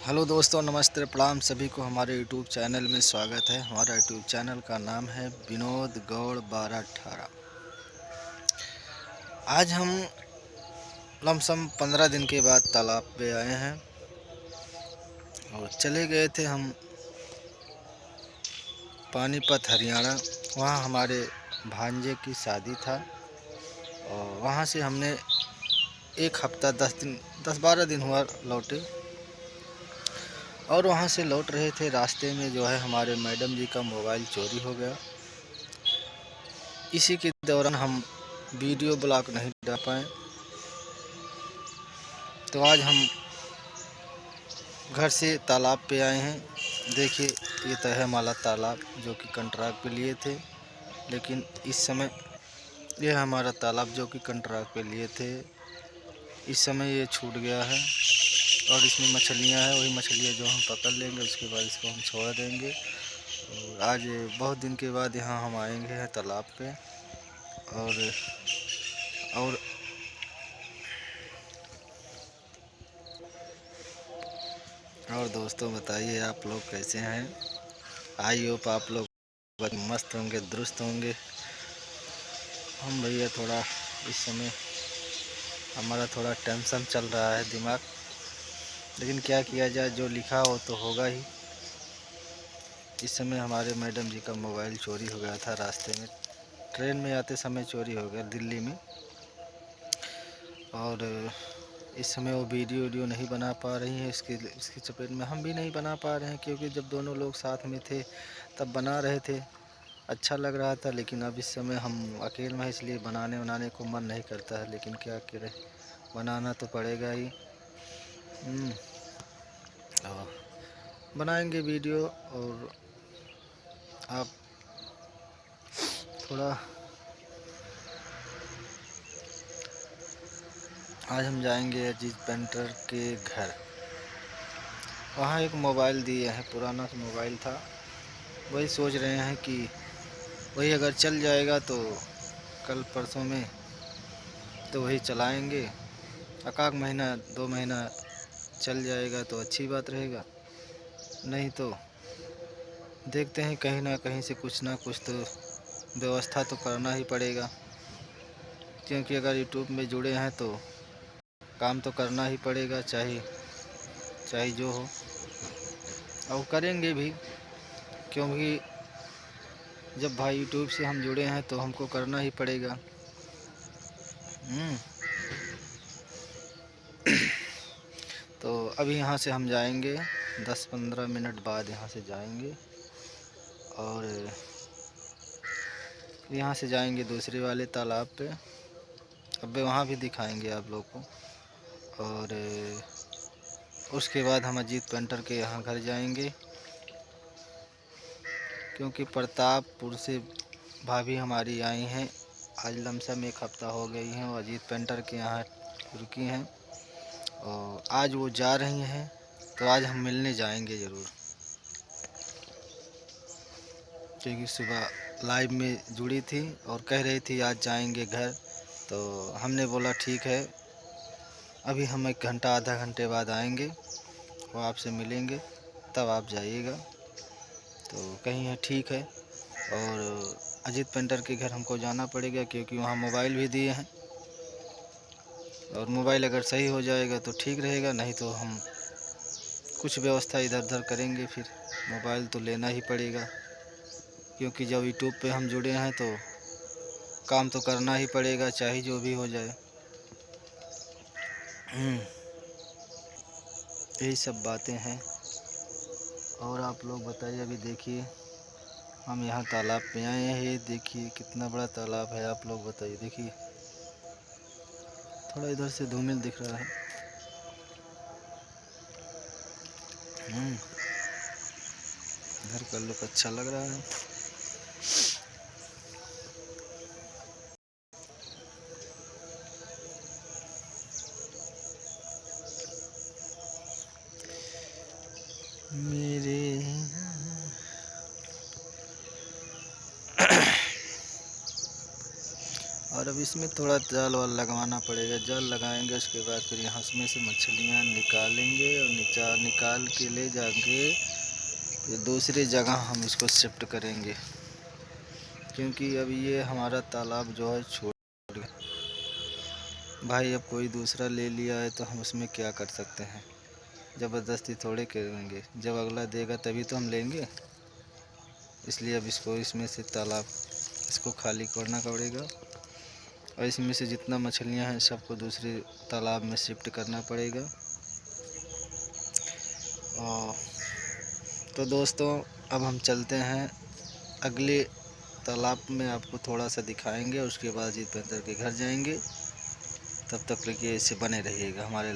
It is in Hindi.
हेलो दोस्तों, नमस्ते, प्रणाम सभी को हमारे यूट्यूब चैनल में स्वागत है। हमारा यूट्यूब चैनल का नाम है विनोद गौड़ 1218। आज हम लमसम 15 दिन के बाद तालाब पे आए हैं और चले गए थे हम पानीपत हरियाणा। वहाँ हमारे भांजे की शादी था और वहाँ से हमने एक हफ्ता 10-12 दिन हुआ लौटे। और वहाँ से लौट रहे थे, रास्ते में जो है हमारे मैडम जी का मोबाइल चोरी हो गया। इसी के दौरान हम वीडियो ब्लॉग नहीं डाल पाए, तो आज हम घर से तालाब पे आए हैं। देखिए, ये तहमाला तालाब जो कि कंट्रैक्ट पे लिए थे, लेकिन इस समय ये हमारा तालाब जो कि कंट्रैक्ट पे लिए थे, इस समय ये छूट गया है और इसमें मछलियां हैं। वही मछलियां जो हम पकड़ लेंगे, उसके बाद इसको हम छोड़ देंगे। और आज बहुत दिन के बाद यहाँ हम आएंगे हैं तालाब पे। और और दोस्तों, बताइए आप लोग कैसे हैं? आई होप आप लोग मस्त होंगे, दुरुस्त होंगे। हम भैया थोड़ा इस समय हमारा थोड़ा टेंशन चल रहा है दिमाग, लेकिन क्या किया जाए, जो लिखा हो तो होगा ही। इस समय हमारे मैडम जी का मोबाइल चोरी हो गया था रास्ते में, ट्रेन में आते समय चोरी हो गया दिल्ली में। और इस समय वो वीडियो नहीं बना पा रही हैं। इसकी चपेट में हम भी नहीं बना पा रहे हैं, क्योंकि जब दोनों लोग साथ में थे तब बना रहे थे, अच्छा लग रहा था। लेकिन अब इस समय हम अकेले में, इसलिए बनाने को मन नहीं करता है, लेकिन क्या करें, बनाना तो पड़ेगा ही। और बनाएंगे वीडियो। और आप थोड़ा, आज हम जाएंगे अजीत पेंटर के घर। वहाँ एक मोबाइल दिए हैं, पुराना सा मोबाइल था। वही सोच रहे हैं कि वही अगर चल जाएगा तो कल परसों में तो वही चलाएंगे। एकाक महीना 2 महीना चल जाएगा तो अच्छी बात रहेगा, नहीं तो देखते हैं, कहीं ना कहीं से कुछ ना कुछ तो व्यवस्था तो करना ही पड़ेगा। क्योंकि अगर यूट्यूब में जुड़े हैं तो काम तो करना ही पड़ेगा, चाहे चाहे जो हो, और करेंगे भी। क्योंकि जब भाई यूट्यूब से हम जुड़े हैं तो हमको करना ही पड़ेगा। तो अभी यहाँ से हम जाएंगे, 10-15 मिनट बाद यहाँ से जाएंगे। और यहाँ से जाएंगे दूसरे वाले तालाब पे। अब वहाँ भी दिखाएंगे आप लोग को। और उसके बाद हम अजीत पेंटर के यहाँ घर जाएंगे, क्योंकि प्रतापपुर से भाभी हमारी आई हैं। आज लमसम एक हफ्ता हो गई हैं, वो अजीत पेंटर के यहाँ रुकी हैं और आज वो जा रही हैं। तो आज हम मिलने जाएंगे ज़रूर, क्योंकि सुबह लाइव में जुड़ी थी और कह रही थी आज जाएंगे घर। तो हमने बोला ठीक है, अभी हम 1 घंटा आधा घंटे बाद आएंगे, वो आपसे मिलेंगे, तब आप जाइएगा। तो कहीं है, ठीक है। और अजीत पेंटर के घर हमको जाना पड़ेगा, क्योंकि वहाँ मोबाइल भी दिए हैं। और मोबाइल अगर सही हो जाएगा तो ठीक रहेगा, नहीं तो हम कुछ व्यवस्था इधर उधर करेंगे। फिर मोबाइल तो लेना ही पड़ेगा, क्योंकि जब यूट्यूब पे हम जुड़े हैं तो काम तो करना ही पड़ेगा, चाहे जो भी हो जाए। यही सब बातें हैं। और आप लोग बताइए। अभी देखिए, हम यहाँ तालाब पे आए हैं। ये देखिए कितना बड़ा तालाब है, आप लोग बताइए। देखिए, थोड़ा इधर से धूमिल दिख रहा है। घर का लुक अच्छा लग रहा है। मेरे और और अब इसमें थोड़ा जाल वाल लगवाना पड़ेगा। जाल लगाएंगे, उसके बाद फिर यहाँ उसमें से मछलियाँ निकालेंगे और निकाल के ले जाके फिर दूसरी जगह हम इसको शिफ्ट करेंगे, क्योंकि अब ये हमारा तालाब जो है छोड़ गया। भाई अब कोई दूसरा ले लिया है तो हम उसमें क्या कर सकते हैं, ज़बरदस्ती थोड़े करेंगे। जब अगला देगा तभी तो हम लेंगे। इसलिए अब इसमें से तालाब इसको खाली करना पड़ेगा और इसमें से जितना मछलियां हैं सबको दूसरे तालाब में शिफ्ट करना पड़ेगा। और तो दोस्तों अब हम चलते हैं अगले तालाब में, आपको थोड़ा सा दिखाएंगे, उसके बाद जीत बेंदर के घर जाएंगे। तब तक के लिए इसे बने रहिएगा हमारे